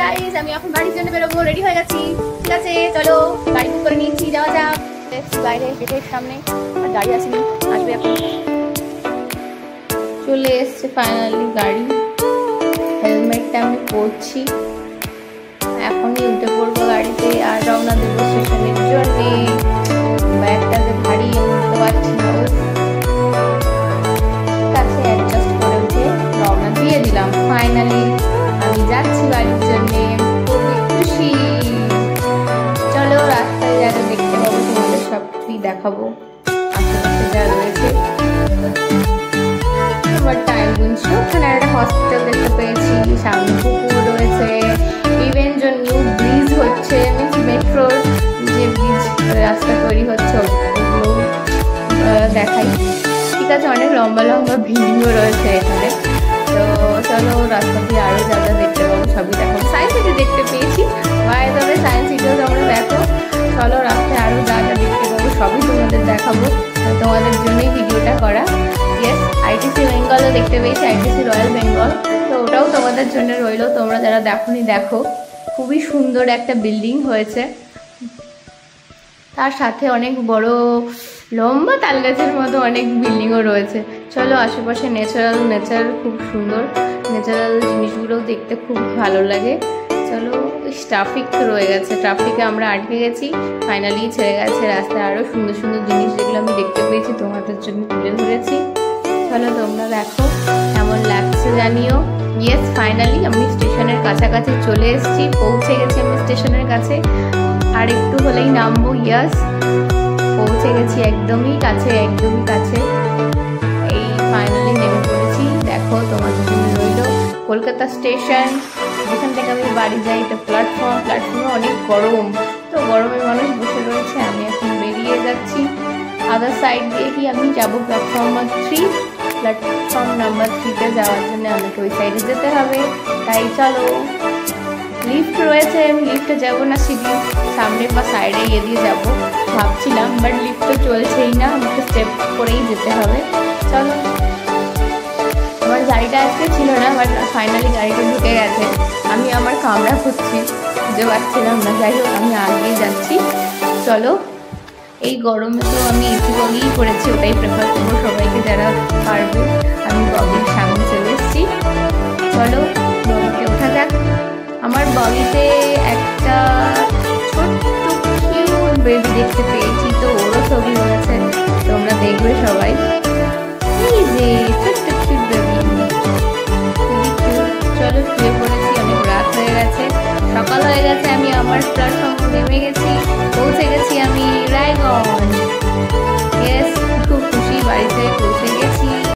Guys আমি এখন বাড়ির জন্য বেরোবো, রেডি হয়ে গেছি। ঠিক আছে চলো, গাড়ি বুক করে নিয়েছি, যাওয়া যাক। বাইরে গেটের সামনে আর গাড়ি আসেনি, আসবে এখন। চলে এসছে ফাইনালি গাড়ি। হেলমেটটা আমি পরছি, এখনই উঠে পড়বো গাড়িতে আর রওনা দেবো স্টেশনের জন্যে। ব্যাগটাতে ভারী উঠতে পারছি না, কাছে অ্যাডজাস্ট করে উঠে রওনা দিয়ে দিলাম। ফাইনালি আমি যাচ্ছি বাড়ির জন্যে, খুবই খুশি। চলো রাস্তায় যা যা দেখতে পাবো তোমাদের সব কিছুই দেখাবো, আশেপাশে যা রয়েছে। আমার টাইম গুনছি, ওখানে একটা হসপিটাল দেখতে পেয়েছি, সামনে পুকুর রয়েছে, ইভেন যে নিউ ব্রিজ হচ্ছে, মিন্স মেট্রোর যে ব্রিজ রাস্তা তৈরি হচ্ছে ওগুলো দেখাই। ঠিক আছে, অনেক লম্বা লম্বা বিল্ডিংও রয়েছে এখানে। তো চলো রাস্তা দিয়ে আরও যা যা দেখতে পাবো সবই দেখাবো। সায়েন্স সিটি দেখতে পেয়েছি, বাইরে তবে সায়েন্স সিটিও তোমরা দেখো। চলো রাস্তায় আরও যা যা দেখতে পাবো সবই তোমাদের দেখাবো, তোমাদের জন্যই ভিডিওটা করা। ইয়েস, আইটিসি বেঙ্গলও দেখতে পেয়েছি, আইটিসি রয়্যাল বেঙ্গল, তো ওটাও তোমাদের জন্য রইলো। তোমরা যারা দেখোনি দেখো, খুবই সুন্দর একটা বিল্ডিং হয়েছে, তার সাথে অনেক বড় লম্বা তাল গাছের মতো অনেক বিল্ডিংও রয়েছে। চলো আশেপাশে নেচার খুব সুন্দর, ন্যাচারাল জিনিসগুলোও দেখতে খুব ভালো লাগে। চলো, ট্রাফিক রয়ে গেছে, ট্রাফিকে আমরা আটকে গেছি, ফাইনালি ছেড়ে গেছে রাস্তায়। আরও সুন্দর সুন্দর জিনিস যেগুলো আমি দেখতে পেয়েছি তোমাদের জন্য তুলে ধরেছি। চলো তোমরা দেখো কেমন লাগছে জানিও। ইয়েস, ফাইনালি আমি স্টেশনের কাছাকাছি চলে এসেছি, পৌঁছে গেছি আমি স্টেশনের কাছে, আর একটু হলেই নামবো। ইয়েস, পৌঁছে গেছি, একদমই কাছে, একদমই কাছে। এই ফাইনালি নেমে পড়েছি, দেখো তোমাদের জন্য রইল কলকাতা স্টেশন, যেখান থেকে আমি বাড়ি যাই। তো প্ল্যাটফর্মে অনেক গরম, তো গরমে মানুষ বসে রয়েছে, আমি এখন বেরিয়ে যাচ্ছি। আদার সাইড দিয়ে কি আমি যাবো প্ল্যাটফর্ম নাম্বার 3-তে যাওয়ার জন্য আমাকে ওই সাইডে যেতে হবে। তাই চলো, লিফট রয়েছে, আমি লিফটে যাবো না, সিঁড়ি সামনে বা সাইডে দিয়ে যাবো ভাবছিলাম, বাট লিফট তো চলছেই না, আমাকে স্টেপ করেই যেতে হবে। চলো, আমার গাড়িটা আজকে ছিল না, বাট ফাইনালি গাড়িটা ঢুকে গেছে। আমি আমার কামরা খুঁজছি, খুঁজে পাচ্ছিলাম না, যাই হোক আমি আগিয়ে যাচ্ছি। চলো, এই গরমে তো আমি এসি বগিই করেছি, ওটাই প্রেফার করবো সবাইকে যারা পারবে। আমি বগির সামনে চলে এসেছি, চলো বগিতে ওঠা যাক। আমার বগিতে একটা ছোট্ট কিউট বেবি দেখতে পেয়েছি, তো ওরও ছবি রয়েছে, তোমরা দেখবে সবাই। এই যে ছোট্ট কিউট বেবি, খুবই কিউট। চলো শুয়ে পড়েছি, অনেক রাত হয়ে গেছে, সকাল হয়ে গেছে, আমি আমার প্ল্যাটফর্মে নেমে গেছি, পৌঁছে গেছি